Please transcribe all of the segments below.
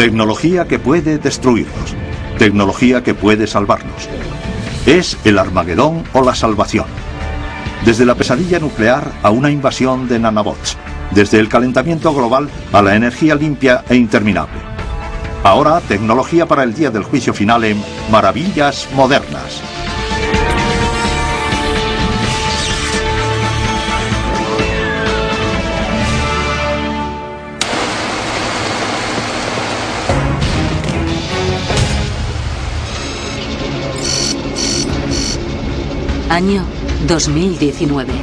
Tecnología que puede destruirnos. Tecnología que puede salvarnos. Es el Armagedón o la salvación. Desde la pesadilla nuclear a una invasión de nanobots. Desde el calentamiento global a la energía limpia e interminable. Ahora, tecnología para el día del juicio final en Maravillas Modernas. Año 2019.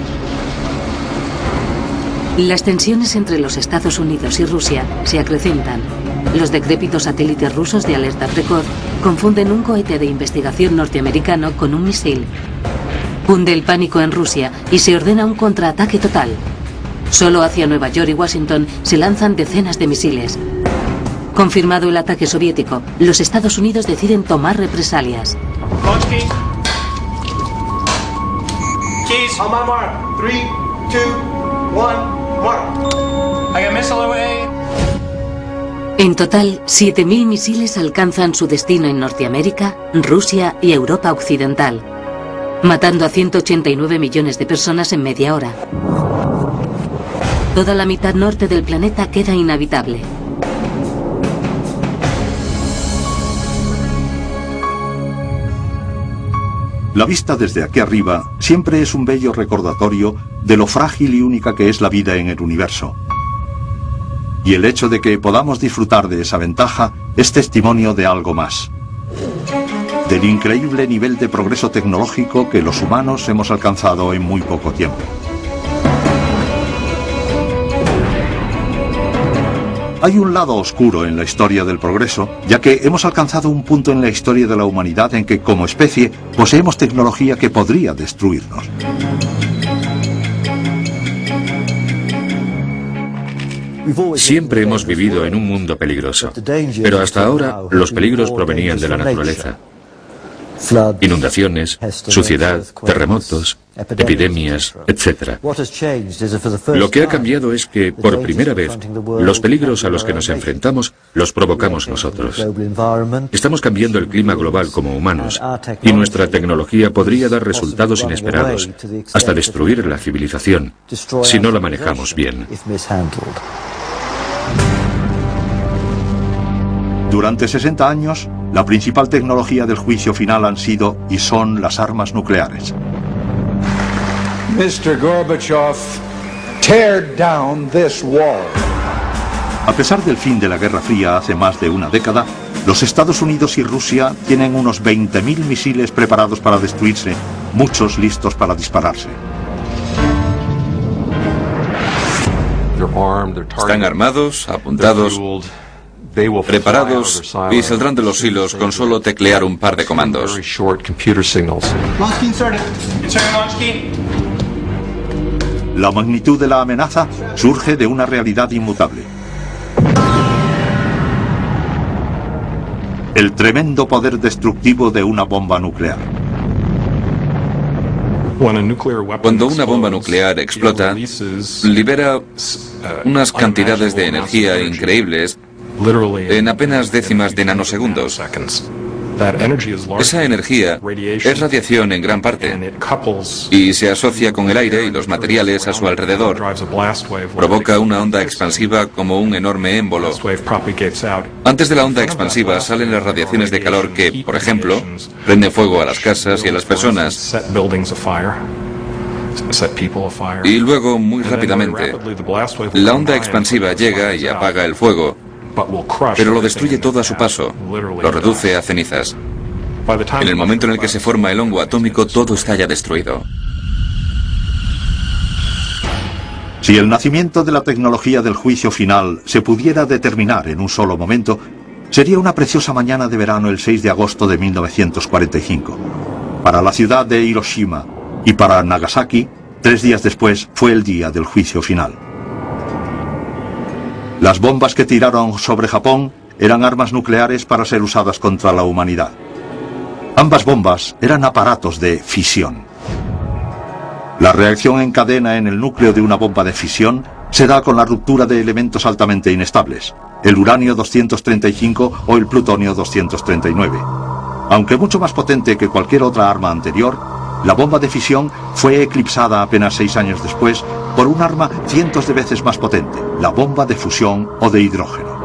Las tensiones entre los Estados Unidos y Rusia se acrecentan. Los decrépitos satélites rusos de alerta precoz confunden un cohete de investigación norteamericano con un misil. Cunde el pánico en Rusia y se ordena un contraataque total. Solo hacia Nueva York y Washington se lanzan decenas de misiles. Confirmado el ataque soviético, los Estados Unidos deciden tomar represalias. Keys. On my mark. 3, 2, 1, mark. I got missile away. En total, 7.000 misiles alcanzan su destino en Norteamérica, Rusia y Europa Occidental, matando a 189 millones de personas en media hora. Toda la mitad norte del planeta queda inhabitable. La vista desde aquí arriba siempre es un bello recordatorio de lo frágil y única que es la vida en el universo. Y el hecho de que podamos disfrutar de esa ventaja es testimonio de algo más. Del increíble nivel de progreso tecnológico que los humanos hemos alcanzado en muy poco tiempo. Hay un lado oscuro en la historia del progreso, ya que hemos alcanzado un punto en la historia de la humanidad en que, como especie, poseemos tecnología que podría destruirnos. Siempre hemos vivido en un mundo peligroso, pero hasta ahora los peligros provenían de la naturaleza. Inundaciones, suciedad, terremotos, epidemias, etc. Lo que ha cambiado es que, por primera vez, los peligros a los que nos enfrentamos los provocamos nosotros. Estamos cambiando el clima global como humanos, y nuestra tecnología podría dar resultados inesperados, hasta destruir la civilización, si no la manejamos bien. Durante 60 años, la principal tecnología del juicio final han sido y son las armas nucleares. Mr. Gorbachev, tear down this wall. A pesar del fin de la Guerra Fría hace más de una década, los Estados Unidos y Rusia tienen unos 20.000 misiles preparados para destruirse, muchos listos para dispararse. Están armados, apuntados, preparados y saldrán de los hilos con solo teclear un par de comandos. La magnitud de la amenaza surge de una realidad inmutable. El tremendo poder destructivo de una bomba nuclear. Cuando una bomba nuclear explota, libera unas cantidades de energía increíbles en apenas décimas de nanosegundos. Esa energía es radiación en gran parte y se asocia con el aire y los materiales a su alrededor. Provoca una onda expansiva como un enorme émbolo. Antes de la onda expansiva salen las radiaciones de calor que, por ejemplo, prenden fuego a las casas y a las personas. Y luego, muy rápidamente, la onda expansiva llega y apaga el fuego, pero lo destruye todo a su paso, lo reduce a cenizas. En el momento en el que se forma el hongo atómico, todo está ya destruido. Si el nacimiento de la tecnología del juicio final se pudiera determinar en un solo momento, sería una preciosa mañana de verano el 6 de agosto de 1945. Para la ciudad de Hiroshima y para Nagasaki, 3 días después fue el día del juicio final. Las bombas que tiraron sobre Japón eran armas nucleares para ser usadas contra la humanidad. Ambas bombas eran aparatos de fisión. La reacción en cadena en el núcleo de una bomba de fisión se da con la ruptura de elementos altamente inestables. el uranio 235 o el plutonio 239. Aunque mucho más potente que cualquier otra arma anterior, la bomba de fisión fue eclipsada apenas 6 años después por un arma cientos de veces más potente, la bomba de fusión o de hidrógeno.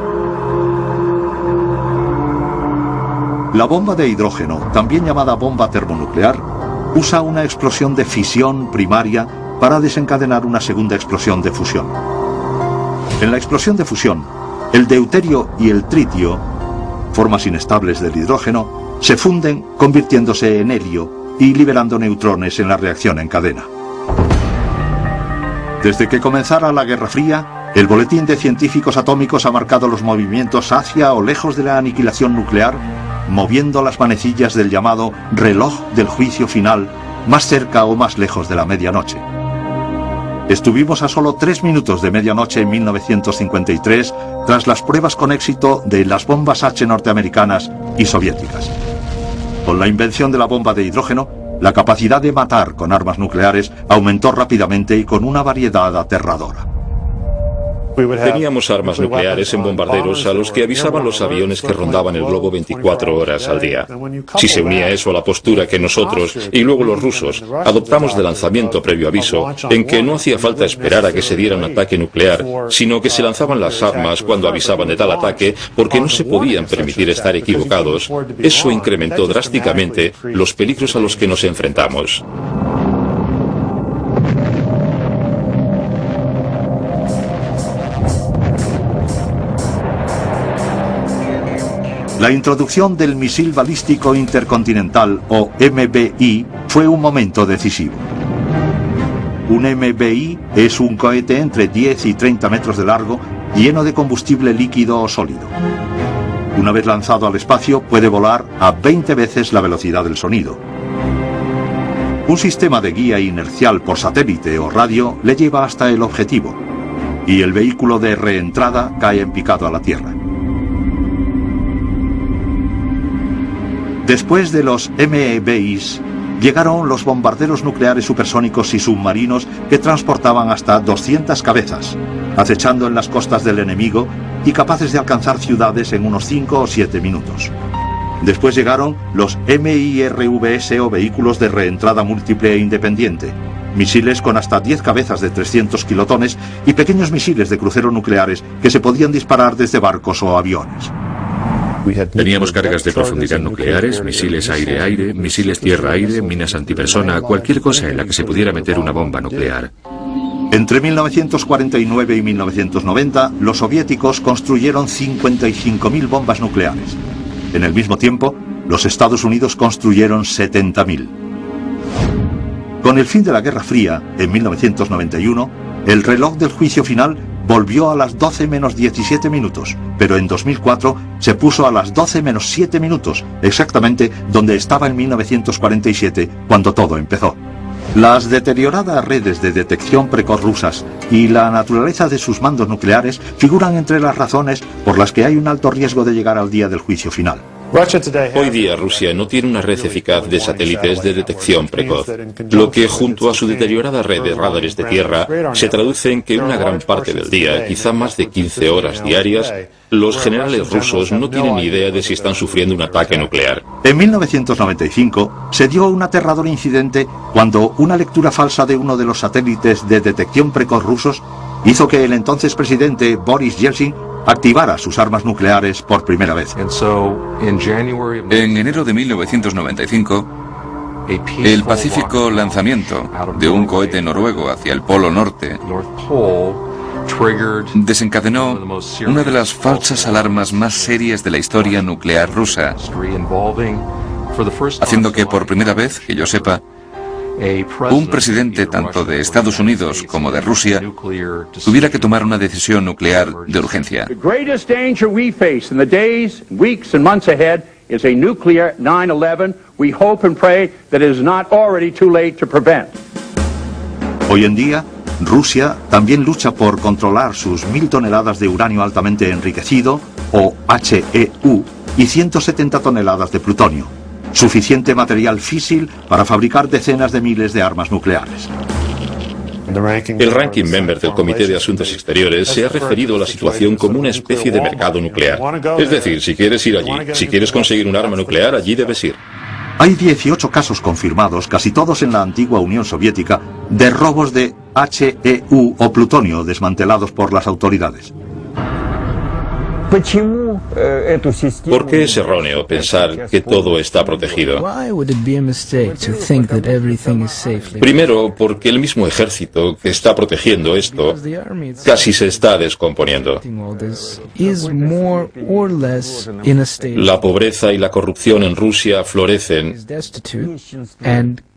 La bomba de hidrógeno, también llamada bomba termonuclear, usa una explosión de fisión primaria para desencadenar una segunda explosión de fusión. En la explosión de fusión, el deuterio y el tritio, formas inestables del hidrógeno, se funden convirtiéndose en helio y liberando neutrones en la reacción en cadena. Desde que comenzara la Guerra Fría, el Boletín de Científicos Atómicos ha marcado los movimientos hacia o lejos de la aniquilación nuclear, moviendo las manecillas del llamado reloj del juicio final más cerca o más lejos de la medianoche. Estuvimos a solo 3 minutos de medianoche en 1953 tras las pruebas con éxito de las bombas H norteamericanas y soviéticas. Con la invención de la bomba de hidrógeno, la capacidad de matar con armas nucleares aumentó rápidamente y con una variedad aterradora. Teníamos armas nucleares en bombarderos a los que avisaban los aviones que rondaban el globo 24 horas al día. Si se unía eso a la postura que nosotros y luego los rusos adoptamos de lanzamiento previo aviso, en que no hacía falta esperar a que se diera un ataque nuclear, sino que se lanzaban las armas cuando avisaban de tal ataque porque no se podían permitir estar equivocados, eso incrementó drásticamente los peligros a los que nos enfrentamos. La introducción del misil balístico intercontinental, o MBI, fue un momento decisivo. Un MBI es un cohete entre 10 y 30 metros de largo, lleno de combustible líquido o sólido. Una vez lanzado al espacio, puede volar a 20 veces la velocidad del sonido. Un sistema de guía inercial por satélite o radio le lleva hasta el objetivo, y el vehículo de reentrada cae en picado a la Tierra. Después de los MEBIs, llegaron los bombarderos nucleares supersónicos y submarinos que transportaban hasta 200 cabezas, acechando en las costas del enemigo y capaces de alcanzar ciudades en unos 5 o 7 minutos. Después llegaron los MIRVs o vehículos de reentrada múltiple e independiente, misiles con hasta 10 cabezas de 300 kilotones y pequeños misiles de crucero nucleares que se podían disparar desde barcos o aviones. Teníamos cargas de profundidad nucleares, misiles aire-aire, misiles tierra-aire, minas antipersona, cualquier cosa en la que se pudiera meter una bomba nuclear. Entre 1949 y 1990, los soviéticos construyeron 55.000 bombas nucleares. En el mismo tiempo, los Estados Unidos construyeron 70.000. Con el fin de la Guerra Fría, en 1991, el reloj del juicio final volvió a las 12 menos 17 minutos, pero en 2004 se puso a las 12 menos 7 minutos, exactamente donde estaba en 1947, cuando todo empezó. Las deterioradas redes de detección precoz rusas y la naturaleza de sus mandos nucleares figuran entre las razones por las que hay un alto riesgo de llegar al día del juicio final. Hoy día Rusia no tiene una red eficaz de satélites de detección precoz, lo que junto a su deteriorada red de radares de tierra se traduce en que una gran parte del día, quizá más de 15 horas diarias, los generales rusos no tienen ni idea de si están sufriendo un ataque nuclear. En 1995 se dio un aterrador incidente cuando una lectura falsa de uno de los satélites de detección precoz rusos hizo que el entonces presidente Boris Yeltsin activara sus armas nucleares por primera vez. En enero de 1995, el pacífico lanzamiento de un cohete noruego hacia el Polo Norte desencadenó una de las falsas alarmas más serias de la historia nuclear rusa, haciendo que por primera vez, que yo sepa, un presidente tanto de Estados Unidos como de Rusia tuviera que tomar una decisión nuclear de urgencia. Hoy en día, Rusia también lucha por controlar sus 1000 toneladas de uranio altamente enriquecido, o HEU, y 170 toneladas de plutonio. Suficiente material físil para fabricar decenas de miles de armas nucleares. El ranking member del Comité de Asuntos Exteriores se ha referido a la situación como una especie de mercado nuclear. Es decir, si quieres ir allí, si quieres conseguir un arma nuclear, allí debes ir. Hay 18 casos confirmados, casi todos en la antigua Unión Soviética, de robos de HEU o plutonio desmantelados por las autoridades. ¿Por qué es erróneo pensar que todo está protegido? Primero, porque el mismo ejército que está protegiendo esto casi se está descomponiendo. La pobreza y la corrupción en Rusia florecen,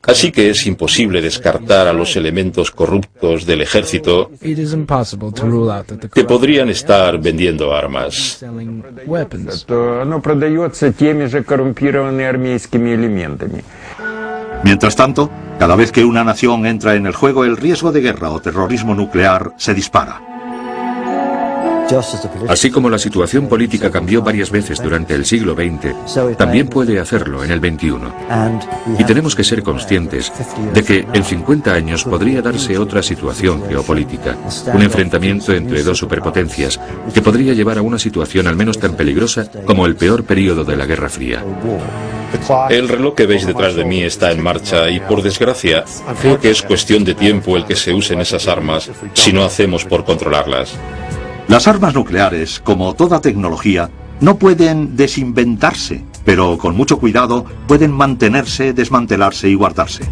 así que es imposible descartar a los elementos corruptos del ejército que podrían estar vendiendo armas. Mientras tanto, cada vez que una nación entra en el juego, el riesgo de guerra o terrorismo nuclear se dispara. Así como la situación política cambió varias veces durante el siglo XX, también puede hacerlo en el XXI. Y tenemos que ser conscientes de que en 50 años podría darse otra situación geopolítica, un enfrentamiento entre dos superpotencias, que podría llevar a una situación al menos tan peligrosa como el peor período de la Guerra Fría. El reloj que veis detrás de mí está en marcha y, por desgracia, creo que es cuestión de tiempo el que se usen esas armas si no hacemos por controlarlas. Las armas nucleares, como toda tecnología, no pueden desinventarse, pero con mucho cuidado pueden mantenerse, desmantelarse y guardarse.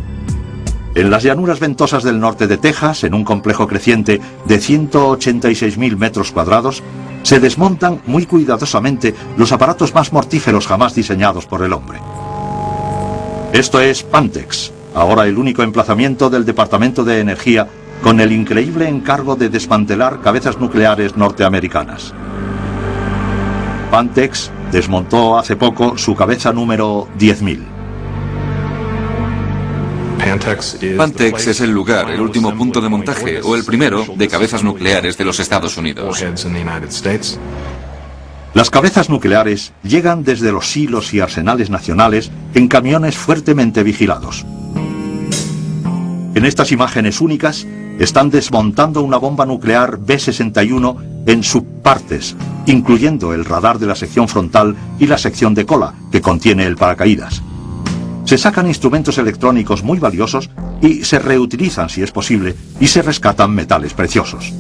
En las llanuras ventosas del norte de Texas, en un complejo creciente de 186.000 metros cuadrados, se desmontan muy cuidadosamente los aparatos más mortíferos jamás diseñados por el hombre. Esto es Pantex, ahora el único emplazamiento del Departamento de Energía con el increíble encargo de desmantelar cabezas nucleares norteamericanas. Pantex desmontó hace poco su cabeza número 10.000. Pantex es el lugar, el último punto de montaje, o el primero, de cabezas nucleares de los Estados Unidos. Las cabezas nucleares llegan desde los silos y arsenales nacionales en camiones fuertemente vigilados. En estas imágenes únicas, están desmontando una bomba nuclear B-61 en subpartes, incluyendo el radar de la sección frontal y la sección de cola, que contiene el paracaídas. Se sacan instrumentos electrónicos muy valiosos y se reutilizan si es posible, y se rescatan metales preciosos.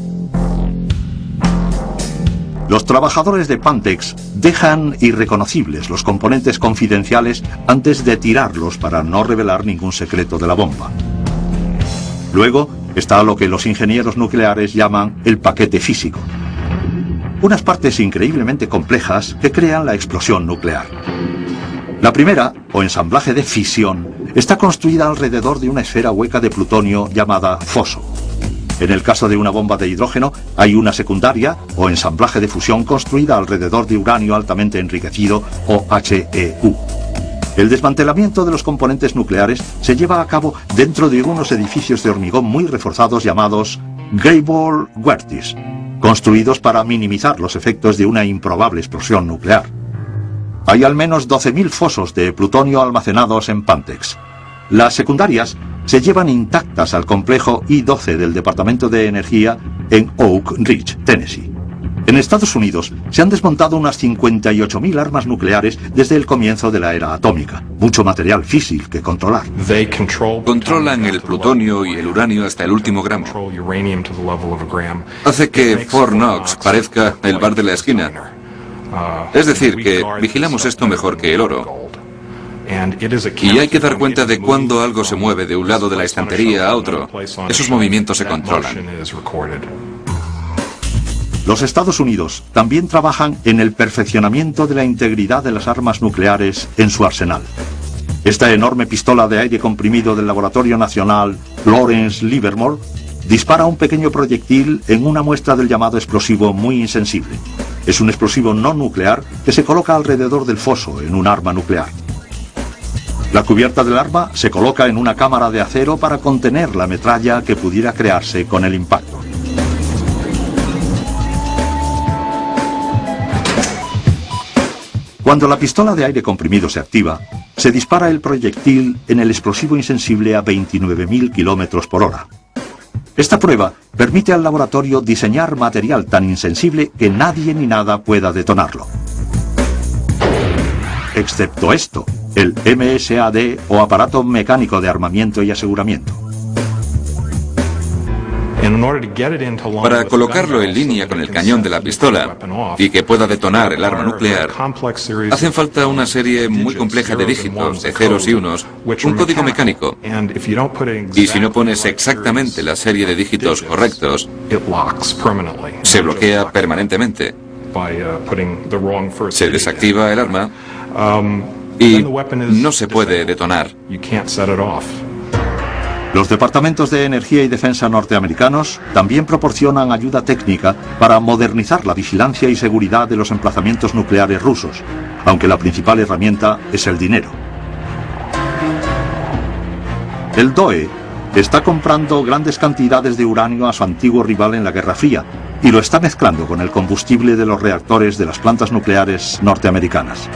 Los trabajadores de Pantex dejan irreconocibles los componentes confidenciales antes de tirarlos para no revelar ningún secreto de la bomba. Luego está lo que los ingenieros nucleares llaman el paquete físico. Unas partes increíblemente complejas que crean la explosión nuclear. La primera, o ensamblaje de fisión, está construida alrededor de una esfera hueca de plutonio llamada foso. En el caso de una bomba de hidrógeno, hay una secundaria, o ensamblaje de fusión, construida alrededor de uranio altamente enriquecido, o HEU. El desmantelamiento de los componentes nucleares se lleva a cabo dentro de unos edificios de hormigón muy reforzados llamados Gable Wertis, construidos para minimizar los efectos de una improbable explosión nuclear. Hay al menos 12.000 fosos de plutonio almacenados en Pantex. Las secundarias se llevan intactas al complejo I-12 del Departamento de Energía en Oak Ridge, Tennessee. En Estados Unidos se han desmontado unas 58.000 armas nucleares desde el comienzo de la era atómica. Mucho material físil que controlar. Controlan el plutonio y el uranio hasta el último gramo. Hace que Fort Knox parezca el bar de la esquina. Es decir, que vigilamos esto mejor que el oro. Y hay que dar cuenta de cuando algo se mueve de un lado de la estantería a otro. Esos movimientos se controlan. Los Estados Unidos también trabajan en el perfeccionamiento de la integridad de las armas nucleares en su arsenal. Esta enorme pistola de aire comprimido del Laboratorio Nacional Lawrence Livermore dispara un pequeño proyectil en una muestra del llamado explosivo muy insensible. Es un explosivo no nuclear que se coloca alrededor del foso en un arma nuclear. La cubierta del arma se coloca en una cámara de acero para contener la metralla que pudiera crearse con el impacto. Cuando la pistola de aire comprimido se activa, se dispara el proyectil en el explosivo insensible a 29.000 km/h. Esta prueba permite al laboratorio diseñar material tan insensible que nadie ni nada pueda detonarlo. Excepto esto, el MSAD o aparato mecánico de armamiento y aseguramiento. Para colocarlo en línea con el cañón de la pistola y que pueda detonar el arma nuclear, hacen falta una serie muy compleja de dígitos, de ceros y unos, un código mecánico. Y si no pones exactamente la serie de dígitos correctos, se bloquea permanentemente. Se desactiva el arma y no se puede detonar. Los departamentos de energía y defensa norteamericanos también proporcionan ayuda técnica para modernizar la vigilancia y seguridad de los emplazamientos nucleares rusos, aunque la principal herramienta es el dinero. El DOE está comprando grandes cantidades de uranio a su antiguo rival en la Guerra Fría y lo está mezclando con el combustible de los reactores de las plantas nucleares norteamericanas.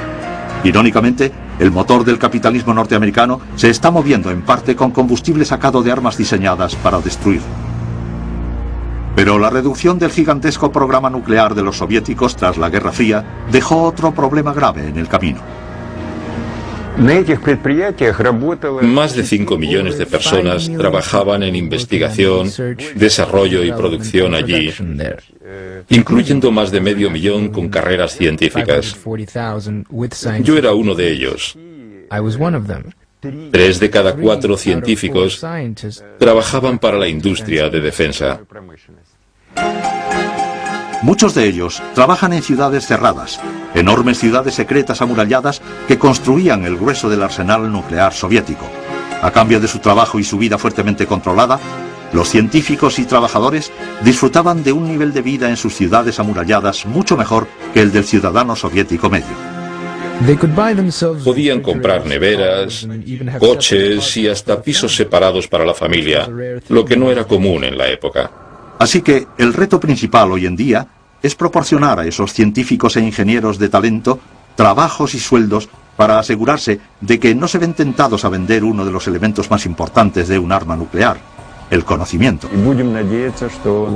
Irónicamente, el motor del capitalismo norteamericano se está moviendo en parte con combustible sacado de armas diseñadas para destruir. Pero la reducción del gigantesco programa nuclear de los soviéticos tras la Guerra Fría dejó otro problema grave en el camino. Más de 5 millones de personas trabajaban en investigación, desarrollo y producción allí, incluyendo más de 500.000 con carreras científicas. Yo era uno de ellos. 3 de cada 4 científicos trabajaban para la industria de defensa. Muchos de ellos trabajan en ciudades cerradas, enormes ciudades secretas amuralladas que construían el grueso del arsenal nuclear soviético. A cambio de su trabajo y su vida fuertemente controlada, los científicos y trabajadores disfrutaban de un nivel de vida en sus ciudades amuralladas mucho mejor que el del ciudadano soviético medio. Podían comprar neveras, coches y hasta pisos separados para la familia, lo que no era común en la época. Así que el reto principal hoy en día es proporcionar a esos científicos e ingenieros de talento trabajos y sueldos para asegurarse de que no se ven tentados a vender uno de los elementos más importantes de un arma nuclear, el conocimiento.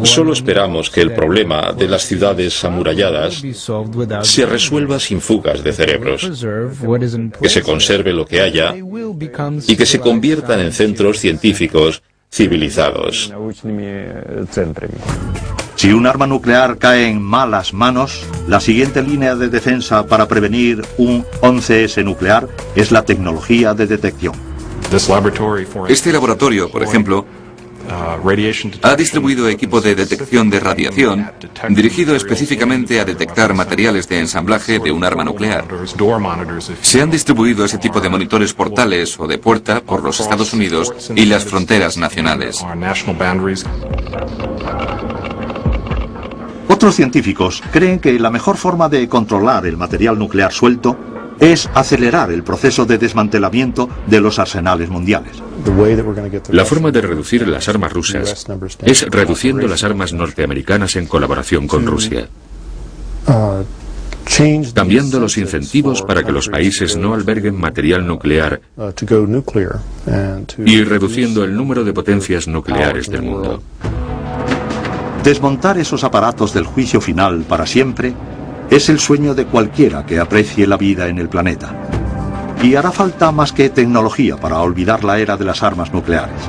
Solo esperamos que el problema de las ciudades amuralladas se resuelva sin fugas de cerebros, que se conserve lo que haya y que se conviertan en centros científicos civilizados. Si un arma nuclear cae en malas manos, la siguiente línea de defensa para prevenir un 11S nuclear es la tecnología de detección. Este laboratorio, por ejemplo, ha distribuido equipo de detección de radiación dirigido específicamente a detectar materiales de ensamblaje de un arma nuclear. Se han distribuido ese tipo de monitores portales o de puerta por los Estados Unidos y las fronteras nacionales. Otros científicos creen que la mejor forma de controlar el material nuclear suelto es acelerar el proceso de desmantelamiento de los arsenales mundiales. La forma de reducir las armas rusas es reduciendo las armas norteamericanas en colaboración con Rusia, cambiando los incentivos para que los países no alberguen material nuclear y reduciendo el número de potencias nucleares del mundo. Desmontar esos aparatos del juicio final para siempre es el sueño de cualquiera que aprecie la vida en el planeta. Y hará falta más que tecnología para olvidar la era de las armas nucleares.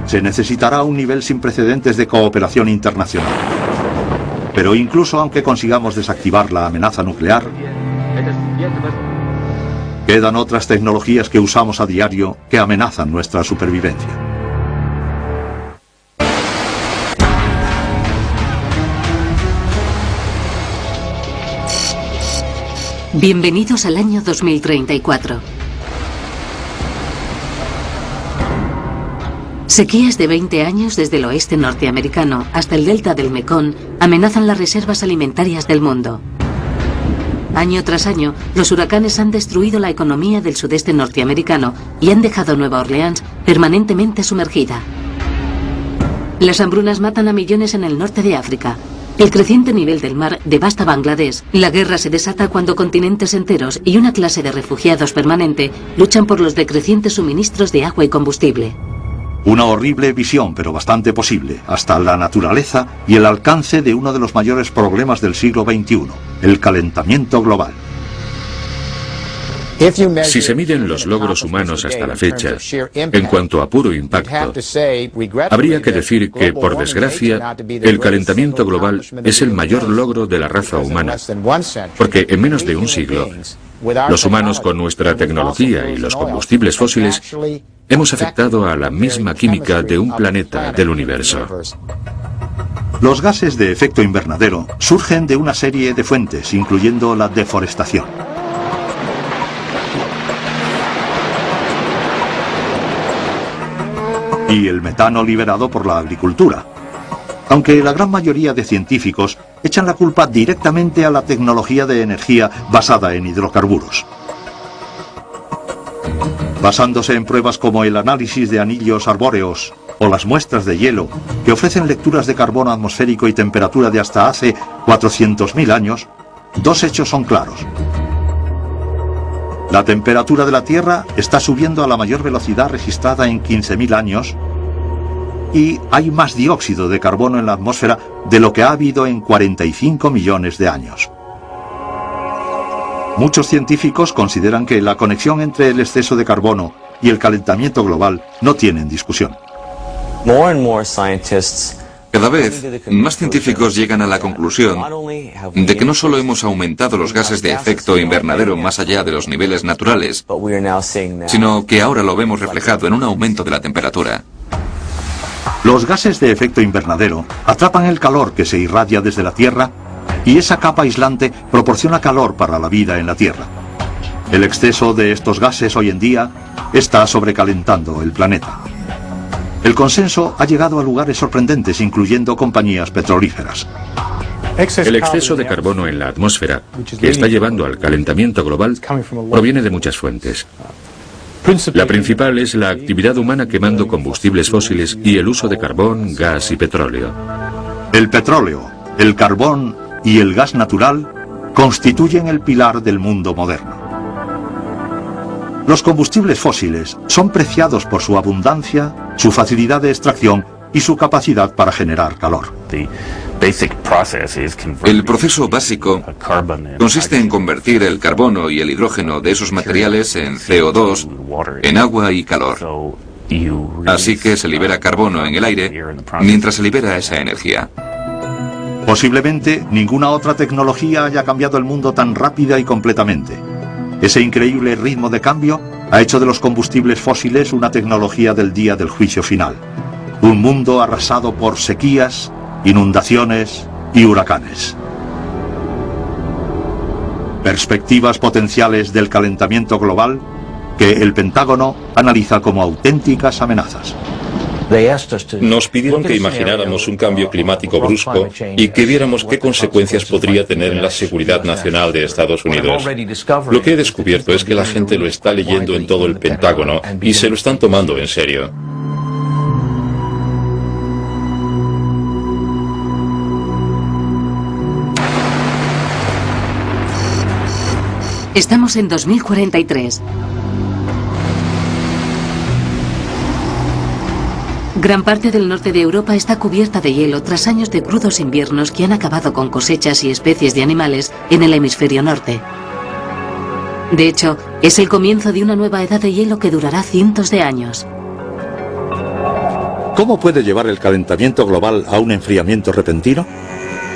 Se necesitará un nivel sin precedentes de cooperación internacional. Pero incluso aunque consigamos desactivar la amenaza nuclear, quedan otras tecnologías que usamos a diario que amenazan nuestra supervivencia. Bienvenidos al año 2034. Sequías de 20 años desde el oeste norteamericano hasta el delta del Mekong amenazan las reservas alimentarias del mundo. Año tras año, los huracanes han destruido la economía del sudeste norteamericano y han dejado Nueva Orleans permanentemente sumergida. Las hambrunas matan a millones en el norte de África. El creciente nivel del mar devasta Bangladesh. La guerra se desata cuando continentes enteros y una clase de refugiados permanente luchan por los decrecientes suministros de agua y combustible. Una horrible visión, pero bastante posible, hasta la naturaleza y el alcance de uno de los mayores problemas del siglo XXI, el calentamiento global. Si se miden los logros humanos hasta la fecha, en cuanto a puro impacto, habría que decir que, por desgracia, el calentamiento global es el mayor logro de la raza humana, porque en menos de un siglo, los humanos con nuestra tecnología y los combustibles fósiles hemos afectado a la misma química de un planeta del universo. Los gases de efecto invernadero surgen de una serie de fuentes, incluyendo la deforestación. Y el metano liberado por la agricultura. Aunque la gran mayoría de científicos echan la culpa directamente a la tecnología de energía basada en hidrocarburos. Basándose en pruebas como el análisis de anillos arbóreos o las muestras de hielo, que ofrecen lecturas de carbono atmosférico y temperatura de hasta hace 400.000 años, dos hechos son claros. La temperatura de la Tierra está subiendo a la mayor velocidad registrada en 15.000 años y hay más dióxido de carbono en la atmósfera de lo que ha habido en 45 millones de años. Muchos científicos consideran que la conexión entre el exceso de carbono y el calentamiento global no tienen discusión. Cada vez más científicos llegan a la conclusión de que no solo hemos aumentado los gases de efecto invernadero más allá de los niveles naturales, sino que ahora lo vemos reflejado en un aumento de la temperatura. Los gases de efecto invernadero atrapan el calor que se irradia desde la Tierra y esa capa aislante proporciona calor para la vida en la Tierra. El exceso de estos gases hoy en día está sobrecalentando el planeta. El consenso ha llegado a lugares sorprendentes, incluyendo compañías petrolíferas. El exceso de carbono en la atmósfera, que está llevando al calentamiento global, proviene de muchas fuentes. La principal es la actividad humana quemando combustibles fósiles y el uso de carbón, gas y petróleo. El petróleo, el carbón y el gas natural constituyen el pilar del mundo moderno. Los combustibles fósiles son preciados por su abundancia, su facilidad de extracción y su capacidad para generar calor. El proceso básico consiste en convertir el carbono y el hidrógeno de esos materiales en CO2, en agua y calor. Así que se libera carbono en el aire mientras se libera esa energía. Posiblemente ninguna otra tecnología haya cambiado el mundo tan rápida y completamente. Ese increíble ritmo de cambio ha hecho de los combustibles fósiles una tecnología del día del juicio final. Un mundo arrasado por sequías, inundaciones y huracanes. Perspectivas potenciales del calentamiento global que el Pentágono analiza como auténticas amenazas. Nos pidieron que imagináramos un cambio climático brusco y que viéramos qué consecuencias podría tener en la seguridad nacional de Estados Unidos. Lo que he descubierto es que la gente lo está leyendo en todo el Pentágono y se lo están tomando en serio. Estamos en 2043. Gran parte del norte de Europa está cubierta de hielo tras años de crudos inviernos que han acabado con cosechas y especies de animales en el hemisferio norte. De hecho, es el comienzo de una nueva edad de hielo que durará cientos de años. ¿Cómo puede llevar el calentamiento global a un enfriamiento repentino?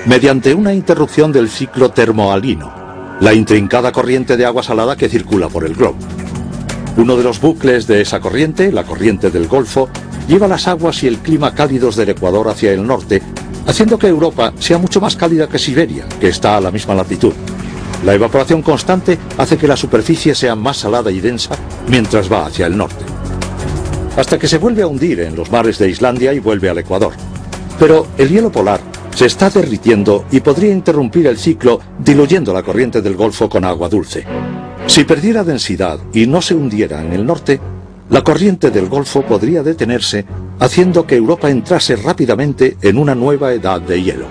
Mediante una interrupción del ciclo termohalino, la intrincada corriente de agua salada que circula por el globo. Uno de los bucles de esa corriente, la corriente del Golfo, lleva las aguas y el clima cálidos del Ecuador hacia el norte, haciendo que Europa sea mucho más cálida que Siberia, que está a la misma latitud. La evaporación constante hace que la superficie sea más salada y densa mientras va hacia el norte, hasta que se vuelve a hundir en los mares de Islandia y vuelve al Ecuador. Pero el hielo polar se está derritiendo y podría interrumpir el ciclo diluyendo la corriente del Golfo con agua dulce. Si perdiera densidad y no se hundiera en el norte, la corriente del Golfo podría detenerse, haciendo que Europa entrase rápidamente en una nueva edad de hielo.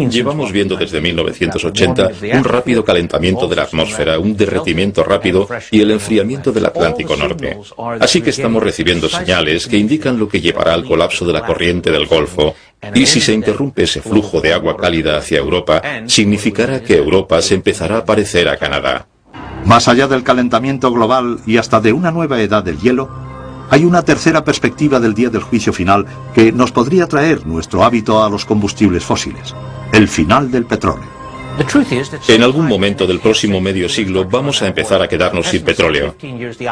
Llevamos viendo desde 1980 un rápido calentamiento de la atmósfera, un derretimiento rápido y el enfriamiento del Atlántico Norte. Así que estamos recibiendo señales que indican lo que llevará al colapso de la corriente del Golfo. Y si se interrumpe ese flujo de agua cálida hacia Europa, significará que Europa se empezará a parecer a Canadá. Más allá del calentamiento global y hasta de una nueva edad del hielo, hay una tercera perspectiva del día del juicio final que nos podría traer nuestro hábito a los combustibles fósiles: el final del petróleo. En algún momento del próximo medio siglo vamos a empezar a quedarnos sin petróleo.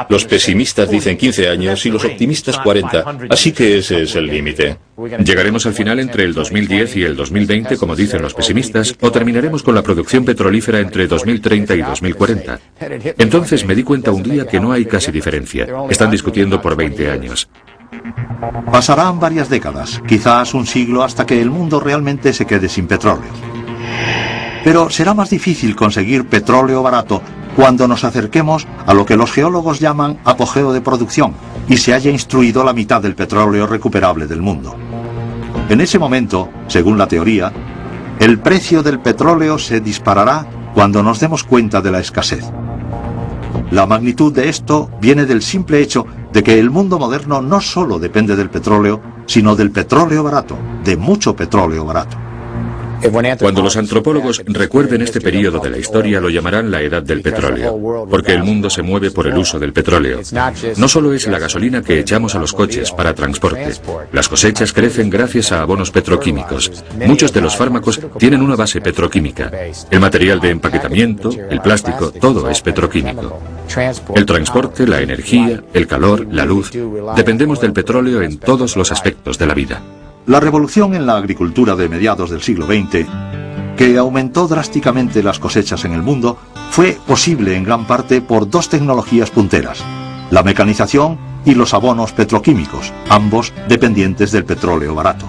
Los pesimistas dicen 15 años y los optimistas 40, así que ese es el límite. Llegaremos al final entre el 2010 y el 2020, como dicen los pesimistas, o terminaremos con la producción petrolífera entre 2030 y 2040. Entonces me di cuenta un día que no hay casi diferencia. Están discutiendo por 20 años. Pasarán varias décadas, quizás un siglo, hasta que el mundo realmente se quede sin petróleo. Pero será más difícil conseguir petróleo barato cuando nos acerquemos a lo que los geólogos llaman apogeo de producción y se haya instruido la mitad del petróleo recuperable del mundo. En ese momento, según la teoría, el precio del petróleo se disparará cuando nos demos cuenta de la escasez. La magnitud de esto viene del simple hecho de que el mundo moderno no solo depende del petróleo, sino del petróleo barato, de mucho petróleo barato. Cuando los antropólogos recuerden este periodo de la historia, lo llamarán la edad del petróleo, porque el mundo se mueve por el uso del petróleo. No solo es la gasolina que echamos a los coches para transporte. Las cosechas crecen gracias a abonos petroquímicos. Muchos de los fármacos tienen una base petroquímica. El material de empaquetamiento, el plástico, todo es petroquímico. El transporte, la energía, el calor, la luz. Dependemos del petróleo en todos los aspectos de la vida. La revolución en la agricultura de mediados del siglo XX, que aumentó drásticamente las cosechas en el mundo, fue posible en gran parte por dos tecnologías punteras: la mecanización y los abonos petroquímicos, ambos dependientes del petróleo barato.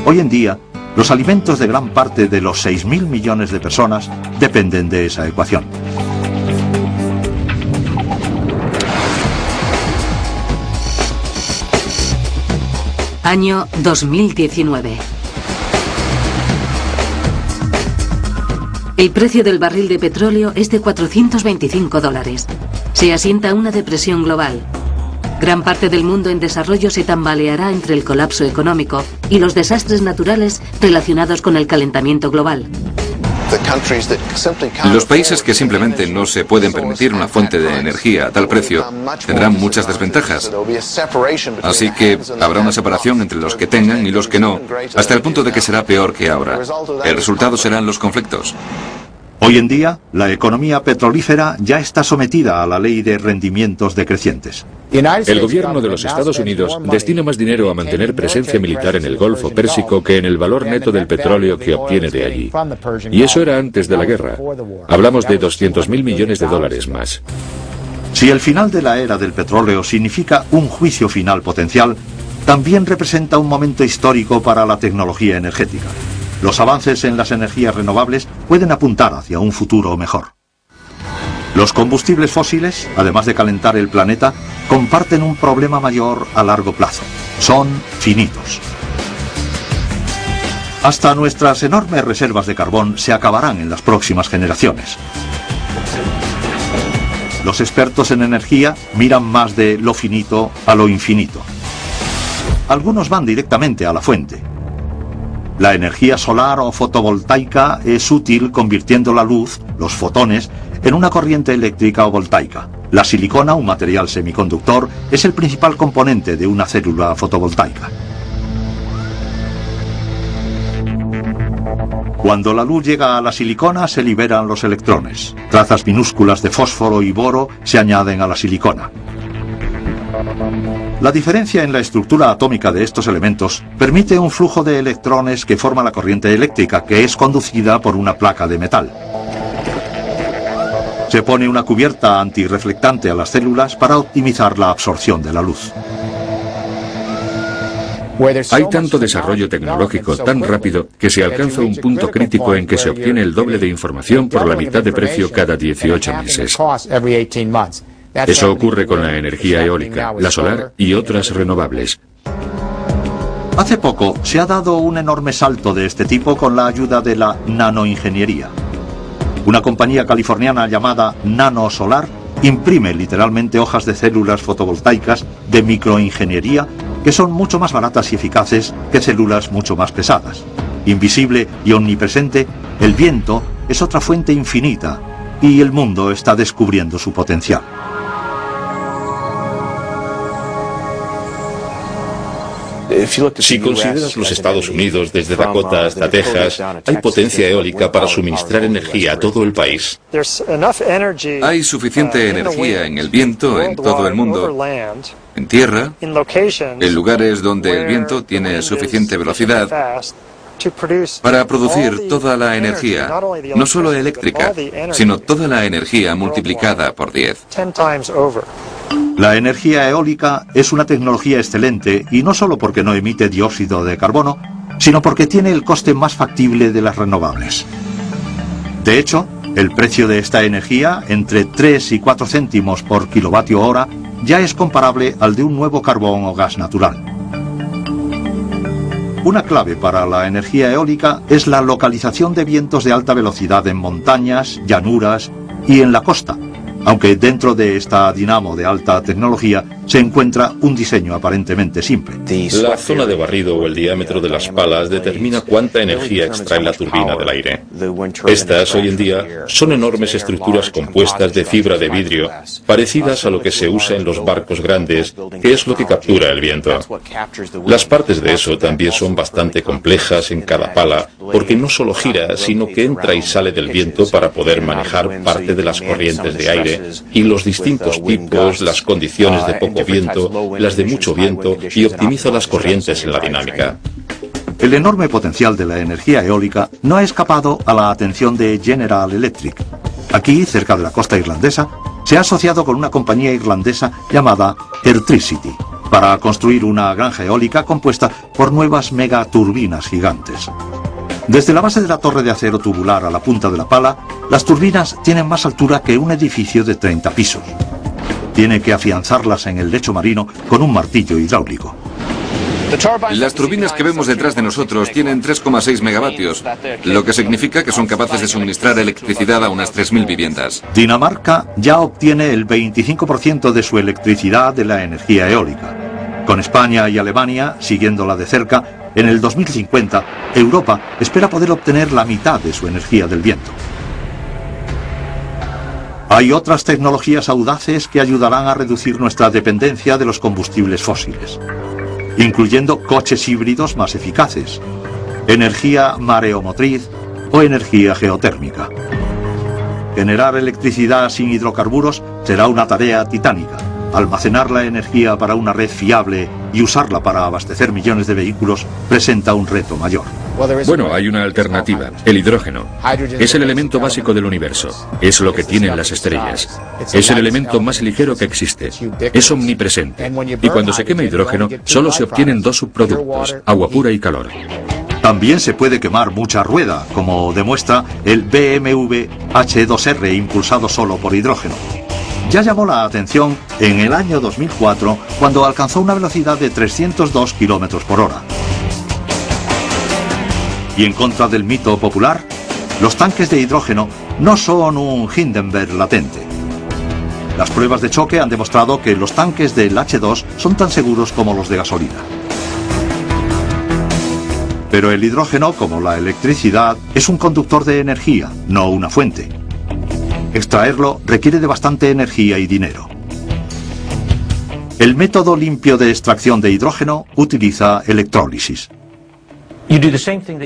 Hoy en día, los alimentos de gran parte de los 6.000 millones de personas dependen de esa ecuación. Año 2019. El precio del barril de petróleo es de $425. Se asienta una depresión global. Gran parte del mundo en desarrollo se tambaleará entre el colapso económico y los desastres naturales relacionados con el calentamiento global. Los países que simplemente no se pueden permitir una fuente de energía a tal precio tendrán muchas desventajas. Así que habrá una separación entre los que tengan y los que no, hasta el punto de que será peor que ahora. El resultado serán los conflictos. Hoy en día, la economía petrolífera ya está sometida a la ley de rendimientos decrecientes. El gobierno de los Estados Unidos destina más dinero a mantener presencia militar en el Golfo Pérsico que en el valor neto del petróleo que obtiene de allí. Y eso era antes de la guerra. Hablamos de $200.000 millones más. Si el final de la era del petróleo significa un juicio final potencial, también representa un momento histórico para la tecnología energética. Los avances en las energías renovables pueden apuntar hacia un futuro mejor. Los combustibles fósiles, además de calentar el planeta, comparten un problema mayor a largo plazo. Son finitos. Hasta nuestras enormes reservas de carbón se acabarán en las próximas generaciones. Los expertos en energía miran más de lo finito a lo infinito. Algunos van directamente a la fuente. La energía solar o fotovoltaica es útil convirtiendo la luz, los fotones, en una corriente eléctrica o voltaica. La silicona, un material semiconductor, es el principal componente de una célula fotovoltaica. Cuando la luz llega a la silicona, se liberan los electrones. Trazas minúsculas de fósforo y boro se añaden a la silicona. La diferencia en la estructura atómica de estos elementos permite un flujo de electrones que forma la corriente eléctrica, que es conducida por una placa de metal. Se pone una cubierta antirreflectante a las células para optimizar la absorción de la luz. Hay tanto desarrollo tecnológico tan rápido que se alcanza un punto crítico en que se obtiene el doble de información por la mitad de precio cada 18 meses. Eso ocurre con la energía eólica, la solar y otras renovables. Hace poco se ha dado un enorme salto de este tipo con la ayuda de la nanoingeniería. Una compañía californiana llamada Nano Solar imprime literalmente hojas de células fotovoltaicas de microingeniería que son mucho más baratas y eficaces que células mucho más pesadas. Invisible y omnipresente, el viento es otra fuente infinita y el mundo está descubriendo su potencial. Si consideras los Estados Unidos desde Dakota hasta Texas, hay potencia eólica para suministrar energía a todo el país. Hay suficiente energía en el viento en todo el mundo, en tierra, en lugares donde el viento tiene suficiente velocidad para producir toda la energía, no solo eléctrica, sino toda la energía multiplicada por 10. La energía eólica es una tecnología excelente y no solo porque no emite dióxido de carbono, sino porque tiene el coste más factible de las renovables. De hecho, el precio de esta energía, entre 3 y 4 céntimos por kilovatio hora, ya es comparable al de un nuevo carbón o gas natural. Una clave para la energía eólica es la localización de vientos de alta velocidad en montañas, llanuras y en la costa, aunque dentro de esta dinamo de alta tecnología se encuentra un diseño aparentemente simple. La zona de barrido o el diámetro de las palas determina cuánta energía extrae la turbina del aire. Estas, hoy en día, son enormes estructuras compuestas de fibra de vidrio, parecidas a lo que se usa en los barcos grandes, que es lo que captura el viento. Las partes de eso también son bastante complejas en cada pala, porque no solo gira, sino que entra y sale del viento para poder manejar parte de las corrientes de aire y los distintos tipos, las condiciones de poco viento, las de mucho viento, y optimiza las corrientes en la dinámica. El enorme potencial de la energía eólica no ha escapado a la atención de General Electric. Aquí, cerca de la costa irlandesa, se ha asociado con una compañía irlandesa llamada Airtricity para construir una granja eólica compuesta por nuevas megaturbinas gigantes. Desde la base de la torre de acero tubular a la punta de la pala, las turbinas tienen más altura que un edificio de 30 pisos. Tiene que afianzarlas en el lecho marino con un martillo hidráulico. Las turbinas que vemos detrás de nosotros tienen 3,6 megavatios, lo que significa que son capaces de suministrar electricidad a unas 3.000 viviendas. Dinamarca ya obtiene el 25% de su electricidad de la energía eólica. Con España y Alemania, siguiéndola de cerca, en el 2050, Europa espera poder obtener la mitad de su energía del viento. Hay otras tecnologías audaces que ayudarán a reducir nuestra dependencia de los combustibles fósiles, incluyendo coches híbridos más eficaces, energía mareomotriz o energía geotérmica. Generar electricidad sin hidrocarburos será una tarea titánica. Almacenar la energía para una red fiable y usarla para abastecer millones de vehículos presenta un reto mayor. Bueno, hay una alternativa, el hidrógeno. Es el elemento básico del universo. Es lo que tienen las estrellas. Es el elemento más ligero que existe. Es omnipresente. Y cuando se quema hidrógeno, solo se obtienen dos subproductos, agua pura y calor. También se puede quemar mucha rueda, como demuestra el BMW H2R impulsado solo por hidrógeno. Ya llamó la atención en el año 2004 cuando alcanzó una velocidad de 302 km por hora. Y en contra del mito popular, los tanques de hidrógeno no son un Hindenburg latente. Las pruebas de choque han demostrado que los tanques del H2 son tan seguros como los de gasolina. Pero el hidrógeno, como la electricidad, es un conductor de energía, no una fuente. Extraerlo requiere de bastante energía y dinero. El método limpio de extracción de hidrógeno utiliza electrólisis.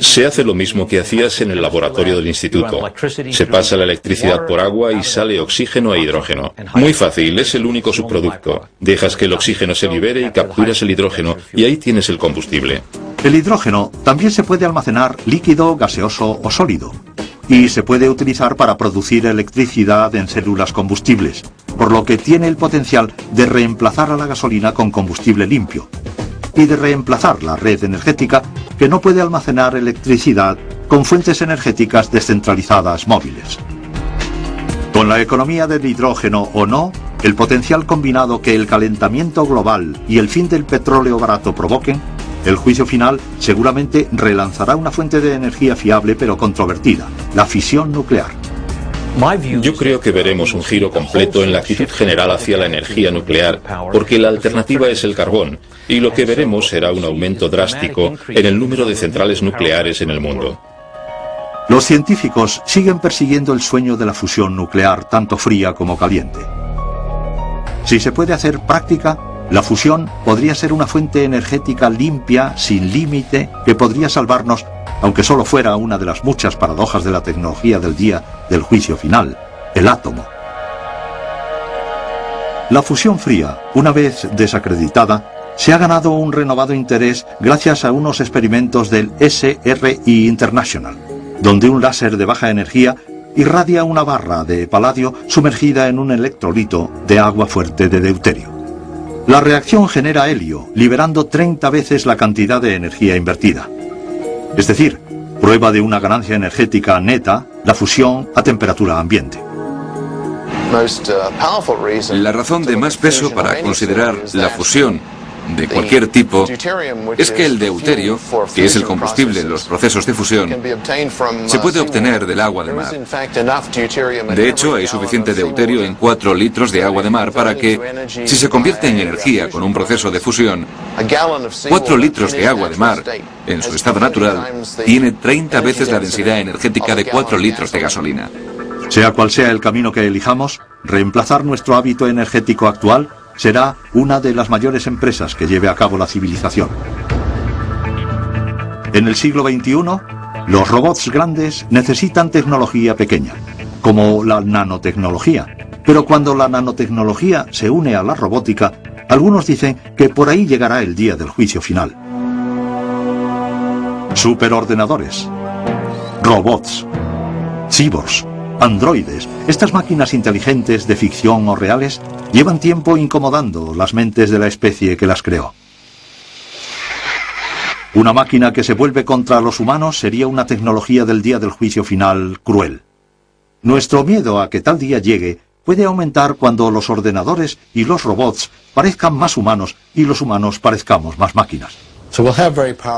Se hace lo mismo que hacías en el laboratorio del instituto. Se pasa la electricidad por agua y sale oxígeno e hidrógeno. Muy fácil, es el único subproducto. Dejas que el oxígeno se libere y capturas el hidrógeno y ahí tienes el combustible. El hidrógeno también se puede almacenar líquido, gaseoso o sólido. Y se puede utilizar para producir electricidad en células combustibles, por lo que tiene el potencial de reemplazar a la gasolina con combustible limpio y de reemplazar la red energética que no puede almacenar electricidad con fuentes energéticas descentralizadas móviles. Con la economía del hidrógeno o no, el potencial combinado que el calentamiento global y el fin del petróleo barato provoquen El juicio final seguramente relanzará una fuente de energía fiable pero controvertida, la fisión nuclear. Yo creo que veremos un giro completo en la actitud general hacia la energía nuclear, porque la alternativa es el carbón, y lo que veremos será un aumento drástico en el número de centrales nucleares en el mundo. Los científicos siguen persiguiendo el sueño de la fusión nuclear, tanto fría como caliente. Si se puede hacer práctica, la fusión podría ser una fuente energética limpia, sin límite, que podría salvarnos, aunque solo fuera una de las muchas paradojas de la tecnología del día del juicio final, el átomo. La fusión fría, una vez desacreditada, se ha ganado un renovado interés gracias a unos experimentos del SRI International, donde un láser de baja energía irradia una barra de paladio sumergida en un electrolito de agua fuerte de deuterio. La reacción genera helio, liberando 30 veces la cantidad de energía invertida. Es decir, prueba de una ganancia energética neta, la fusión a temperatura ambiente. La razón de más peso para considerar la fusión de cualquier tipo es que el deuterio, que es el combustible en los procesos de fusión, se puede obtener del agua de mar. De hecho, hay suficiente deuterio en 4 litros de agua de mar para que, si se convierte en energía con un proceso de fusión, 4 litros de agua de mar, en su estado natural, tiene 30 veces la densidad energética de 4 litros de gasolina. Sea cual sea el camino que elijamos, reemplazar nuestro hábito energético actual será una de las mayores empresas que lleve a cabo la civilización. En el siglo XXI, los robots grandes necesitan tecnología pequeña, como la nanotecnología. Pero cuando la nanotecnología se une a la robótica, algunos dicen que por ahí llegará el día del juicio final. Superordenadores, robots, cyborgs, androides, estas máquinas inteligentes de ficción o reales, llevan tiempo incomodando las mentes de la especie que las creó. Una máquina que se vuelve contra los humanos sería una tecnología del día del juicio final cruel. Nuestro miedo a que tal día llegue puede aumentar cuando los ordenadores y los robots parezcan más humanos y los humanos parezcamos más máquinas.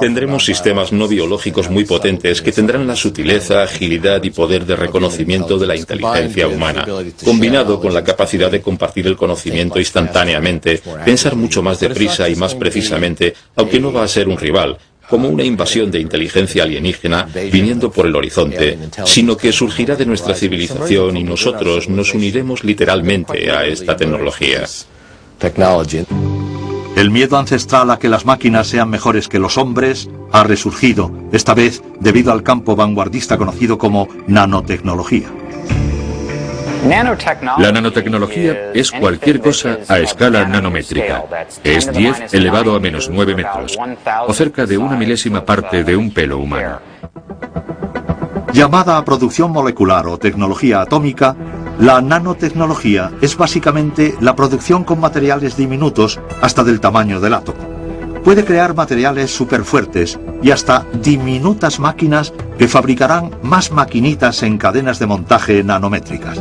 Tendremos sistemas no biológicos muy potentes que tendrán la sutileza, agilidad y poder de reconocimiento de la inteligencia humana, combinado con la capacidad de compartir el conocimiento instantáneamente, pensar mucho más deprisa y más precisamente, aunque no va a ser un rival, como una invasión de inteligencia alienígena viniendo por el horizonte, sino que surgirá de nuestra civilización y nosotros nos uniremos literalmente a esta tecnología. El miedo ancestral a que las máquinas sean mejores que los hombres ha resurgido, esta vez debido al campo vanguardista conocido como nanotecnología. La nanotecnología es cualquier cosa a escala nanométrica. Es 10 elevado a menos 9 metros, o cerca de 1 milésima parte de un pelo humano. Llamada producción molecular o tecnología atómica, la nanotecnología es básicamente la producción con materiales diminutos hasta del tamaño del átomo. Puede crear materiales superfuertes y hasta diminutas máquinas que fabricarán más maquinitas en cadenas de montaje nanométricas.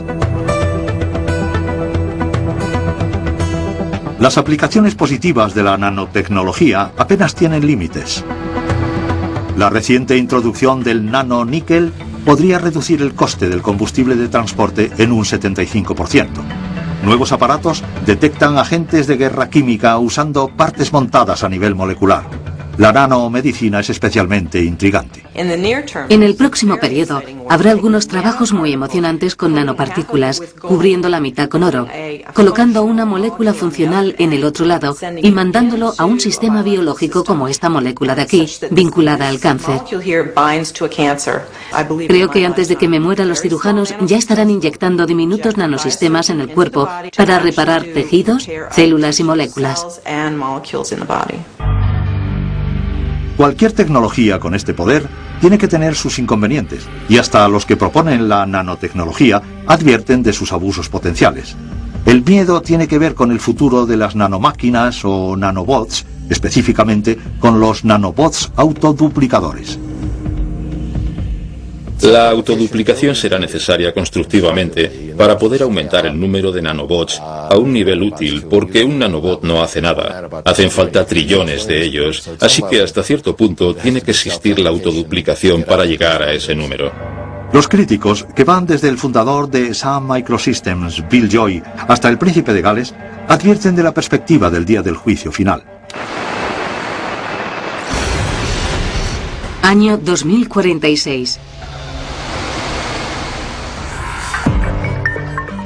Las aplicaciones positivas de la nanotecnología apenas tienen límites. La reciente introducción del nanoníquel podría reducir el coste del combustible de transporte en un 75%. Nuevos aparatos detectan agentes de guerra química usando partes montadas a nivel molecular. La nanomedicina es especialmente intrigante. En el próximo periodo habrá algunos trabajos muy emocionantes con nanopartículas, cubriendo la mitad con oro, colocando una molécula funcional en el otro lado y mandándolo a un sistema biológico como esta molécula de aquí, vinculada al cáncer. Creo que antes de que me mueran los cirujanos ya estarán inyectando diminutos nanosistemas en el cuerpo para reparar tejidos, células y moléculas. Cualquier tecnología con este poder tiene que tener sus inconvenientes, y hasta los que proponen la nanotecnología advierten de sus abusos potenciales. El miedo tiene que ver con el futuro de las nanomáquinas o nanobots, específicamente con los nanobots autoduplicadores. La autoduplicación será necesaria constructivamente para poder aumentar el número de nanobots a un nivel útil, porque un nanobot no hace nada. Hacen falta trillones de ellos, así que hasta cierto punto tiene que existir la autoduplicación para llegar a ese número. Los críticos, que van desde el fundador de Sun Microsystems, Bill Joy, hasta el príncipe de Gales, advierten de la perspectiva del día del juicio final. Año 2046.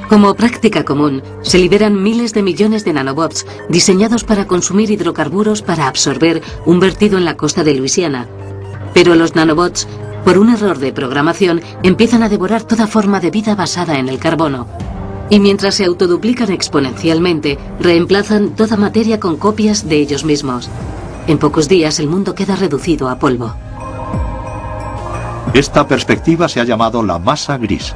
Como práctica común, se liberan miles de millones de nanobots diseñados para consumir hidrocarburos para absorber un vertido en la costa de Luisiana. Pero los nanobots, por un error de programación, empiezan a devorar toda forma de vida basada en el carbono. Y mientras se autoduplican exponencialmente, reemplazan toda materia con copias de ellos mismos. En pocos días el mundo queda reducido a polvo. Esta perspectiva se ha llamado la masa gris.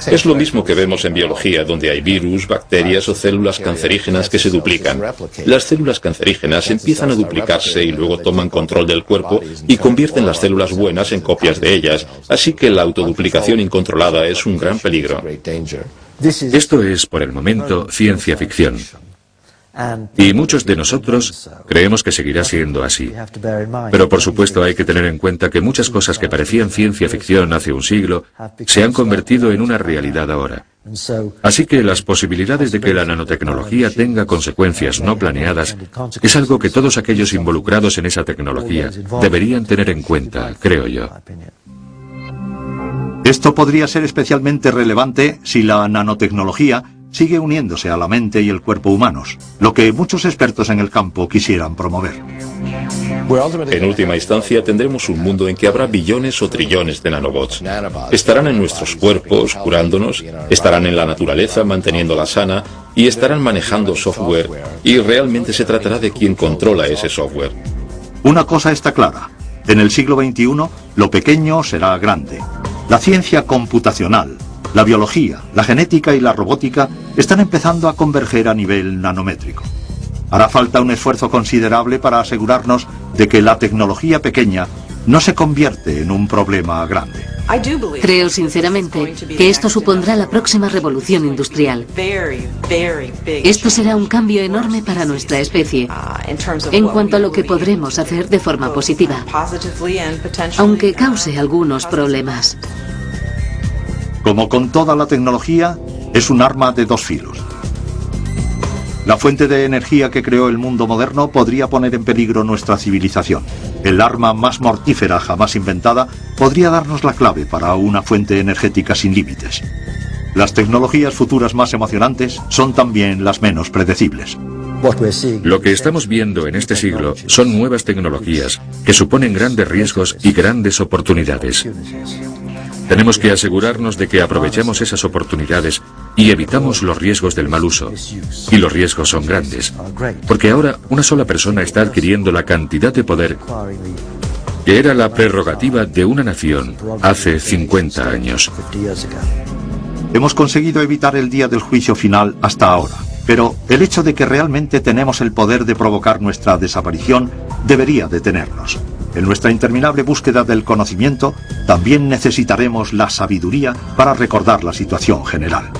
Es lo mismo que vemos en biología, donde hay virus, bacterias o células cancerígenas que se duplican. Las células cancerígenas empiezan a duplicarse y luego toman control del cuerpo y convierten las células buenas en copias de ellas, así que la autoduplicación incontrolada es un gran peligro. Esto es, por el momento, ciencia ficción. Y muchos de nosotros creemos que seguirá siendo así. Pero por supuesto hay que tener en cuenta que muchas cosas que parecían ciencia ficción hace un siglo se han convertido en una realidad ahora. Así que las posibilidades de que la nanotecnología tenga consecuencias no planeadas es algo que todos aquellos involucrados en esa tecnología deberían tener en cuenta, creo yo. Esto podría ser especialmente relevante si la nanotecnología sigue uniéndose a la mente y el cuerpo humanos, lo que muchos expertos en el campo quisieran promover. En última instancia tendremos un mundo en que habrá billones o trillones de nanobots. Estarán en nuestros cuerpos, curándonos, estarán en la naturaleza, manteniéndola sana, y estarán manejando software, y realmente se tratará de quien controla ese software. Una cosa está clara: en el siglo XXI, lo pequeño será grande. La ciencia computacional, la biología, la genética y la robótica están empezando a converger a nivel nanométrico. Hará falta un esfuerzo considerable para asegurarnos de que la tecnología pequeña no se convierte en un problema grande. Creo sinceramente que esto supondrá la próxima revolución industrial. Esto será un cambio enorme para nuestra especie en cuanto a lo que podremos hacer de forma positiva, aunque cause algunos problemas. Como con toda la tecnología, es un arma de dos filos. La fuente de energía que creó el mundo moderno podría poner en peligro nuestra civilización. El arma más mortífera jamás inventada podría darnos la clave para una fuente energética sin límites. Las tecnologías futuras más emocionantes son también las menos predecibles. Lo que estamos viendo en este siglo son nuevas tecnologías que suponen grandes riesgos y grandes oportunidades. Tenemos que asegurarnos de que aprovechamos esas oportunidades y evitamos los riesgos del mal uso. Y los riesgos son grandes, porque ahora una sola persona está adquiriendo la cantidad de poder que era la prerrogativa de una nación hace 50 años. Hemos conseguido evitar el día del juicio final hasta ahora, pero el hecho de que realmente tenemos el poder de provocar nuestra desaparición debería detenernos. En nuestra interminable búsqueda del conocimiento, también necesitaremos la sabiduría para recordar la situación general.